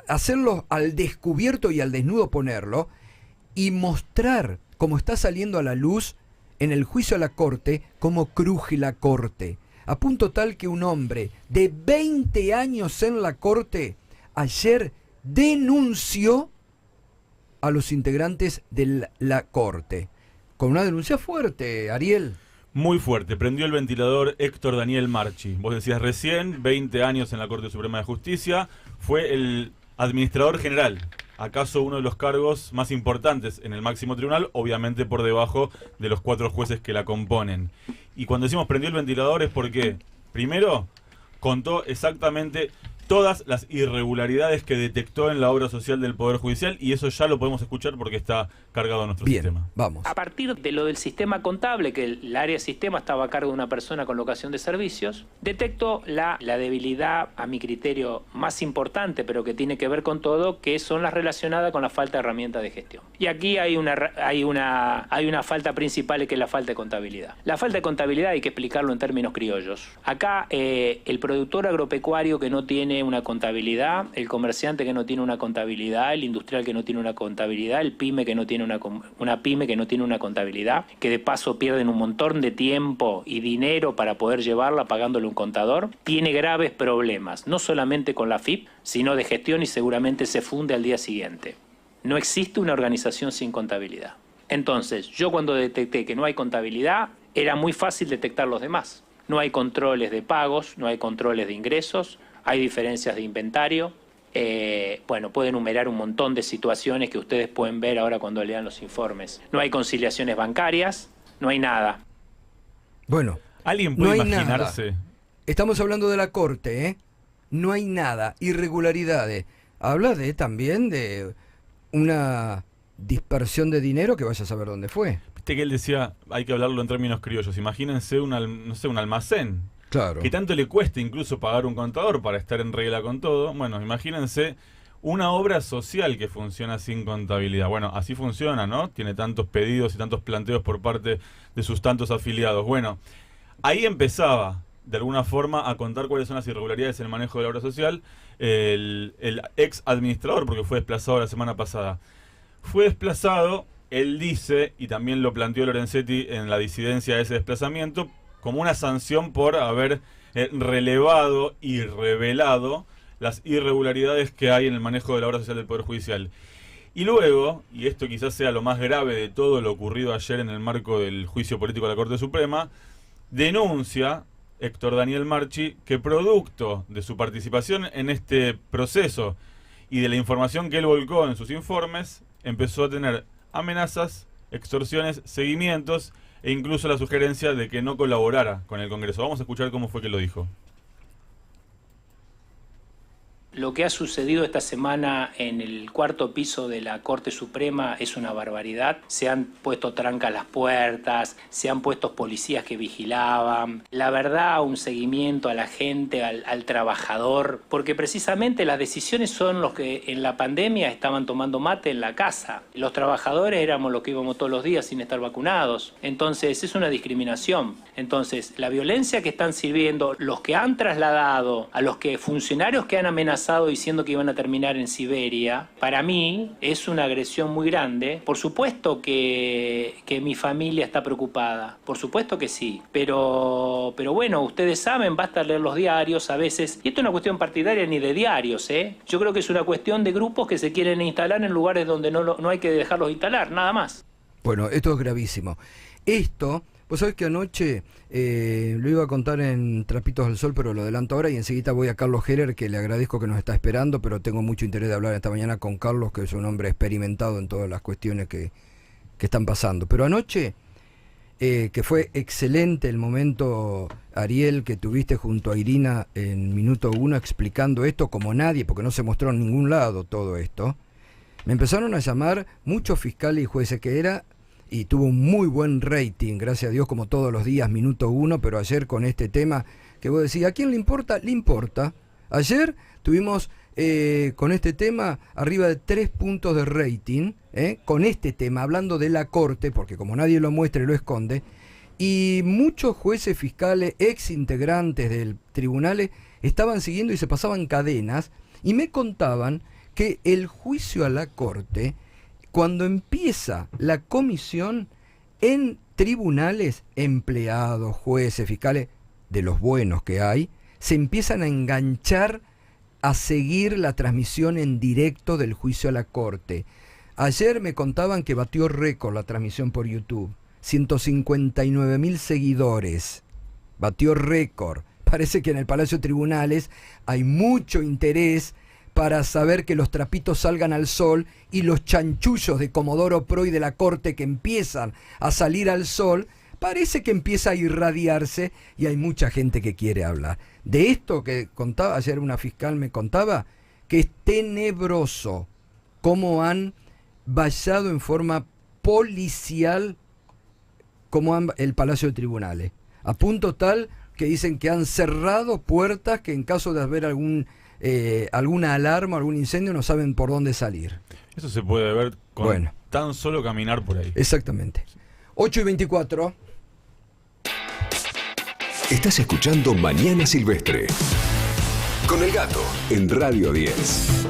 hacerlo al descubierto y al desnudo ponerlo y mostrar cómo está saliendo a la luz en el juicio a la corte, cómo cruje la corte. A punto tal que un hombre de 20 años en la corte ayer denunció a los integrantes de la corte. Con una denuncia fuerte, Ariel. Muy fuerte. Prendió el ventilador Héctor Daniel Marchi. Vos decías recién, 20 años en la Corte Suprema de Justicia. Fue el administrador general. ¿Acaso uno de los cargos más importantes en el máximo tribunal? Obviamente por debajo de los 4 jueces que la componen. Y cuando decimos prendió el ventilador es porque, primero, contó exactamente todas las irregularidades que detectó en la obra social del Poder Judicial, y eso ya lo podemos escuchar porque está cargado en nuestro sistema. Vamos. A partir de lo del sistema contable, que el área de sistema estaba a cargo de una persona con locación de servicios, detecto la debilidad, a mi criterio, más importante, pero que tiene que ver con todo, que son las relacionadas con la falta de herramientas de gestión. Y aquí hay una falta principal, que es la falta de contabilidad. La falta de contabilidad hay que explicarlo en términos criollos. Acá el productor agropecuario que no tiene una contabilidad, el comerciante que no tiene una contabilidad, el industrial que no tiene una contabilidad, el pyme que no tiene una pyme que no tiene una contabilidad, que de paso pierden un montón de tiempo y dinero para poder llevarla pagándole un contador, tiene graves problemas, no solamente con la FIP, sino de gestión, y seguramente se funde al día siguiente. No existe una organización sin contabilidad. Entonces, yo cuando detecté que no hay contabilidad, era muy fácil detectar los demás. No hay controles de pagos, no hay controles de ingresos, hay diferencias de inventario. Puedo enumerar un montón de situaciones que ustedes pueden ver ahora cuando lean los informes. No hay conciliaciones bancarias, no hay nada. Bueno, ¿alguien puede imaginarse? Nada. Estamos hablando de la corte, ¿eh? No hay nada, irregularidades. Habla también de una dispersión de dinero que vaya a saber dónde fue. Viste que él decía, hay que hablarlo en términos criollos. Imagínense un almacén. Claro. Que tanto le cueste incluso pagar un contador para estar en regla con todo. Bueno, imagínense una obra social que funciona sin contabilidad. Bueno, así funciona, ¿no? Tiene tantos pedidos y tantos planteos por parte de sus tantos afiliados. Bueno, ahí empezaba, de alguna forma, a contar cuáles son las irregularidades en el manejo de la obra social el ex administrador, porque fue desplazado la semana pasada. Fue desplazado, él dice, y también lo planteó Lorenzetti en la disidencia de ese desplazamiento, como una sanción por haber relevado y revelado las irregularidades que hay en el manejo de la obra social del Poder Judicial. Y luego, y esto quizás sea lo más grave de todo lo ocurrido ayer en el marco del juicio político de la Corte Suprema, denuncia Héctor Daniel Marchi que producto de su participación en este proceso y de la información que él volcó en sus informes, empezó a tener amenazas, extorsiones, seguimientos e incluso la sugerencia de que no colaborara con el Congreso. Vamos a escuchar cómo fue que lo dijo. Lo que ha sucedido esta semana en el 4º piso de la Corte Suprema es una barbaridad. Se han puesto trancas las puertas, se han puesto policías que vigilaban. La verdad, un seguimiento a la gente, al trabajador, porque precisamente las decisiones son los que en la pandemia estaban tomando mate en la casa. Los trabajadores éramos los que íbamos todos los días sin estar vacunados. Entonces es una discriminación. Entonces la violencia que están sirviendo, los que han trasladado a los funcionarios que han amenazado diciendo que iban a terminar en Siberia, para mí es una agresión muy grande. Por supuesto que mi familia está preocupada, por supuesto que sí, pero bueno, ustedes saben, basta leer los diarios a veces, y esto es una cuestión partidaria ni de diarios, yo creo que es una cuestión de grupos que se quieren instalar en lugares donde no hay que dejarlos instalar, nada más. Bueno, esto es gravísimo. Vos sabés que anoche lo iba a contar en Trapitos al Sol, pero lo adelanto ahora y enseguida voy a Carlos Heller, que le agradezco que nos está esperando, pero tengo mucho interés de hablar esta mañana con Carlos, que es un hombre experimentado en todas las cuestiones que están pasando. Pero anoche, que fue excelente el momento, Ariel, que tuviste junto a Irina en minuto 1 explicando esto como nadie, porque no se mostró en ningún lado todo esto, me empezaron a llamar muchos fiscales y jueces y tuvo un muy buen rating, gracias a Dios, como todos los días, minuto 1, pero ayer con este tema que vos decís, ¿a quién le importa? Le importa. Ayer tuvimos con este tema arriba de 3 puntos de rating, con este tema, hablando de la Corte, porque como nadie lo muestra y lo esconde, y muchos jueces fiscales, ex integrantes del tribunal, estaban siguiendo y se pasaban cadenas, Y me contaban que el juicio a la Corte, cuando empieza la comisión, en tribunales, empleados, jueces, fiscales, de los buenos que hay, se empiezan a enganchar a seguir la transmisión en directo del juicio a la Corte. Ayer me contaban que batió récord la transmisión por YouTube. 159.000 seguidores. Batió récord. Parece que en el Palacio de Tribunales hay mucho interés para saber que los trapitos salgan al sol y los chanchullos de Comodoro Pro y de la Corte que empiezan a salir al sol, parece que empieza a irradiarse y hay mucha gente que quiere hablar. De esto que contaba, ayer una fiscal me contaba, que es tenebroso cómo han vallado en forma policial el Palacio de Tribunales. A punto tal que dicen que han cerrado puertas que en caso de haber alguna alarma, algún incendio, no saben por dónde salir. Eso se puede ver con tan solo caminar por ahí. Exactamente. 8:24. Estás escuchando Mañana Silvestre con el Gato en Radio 10.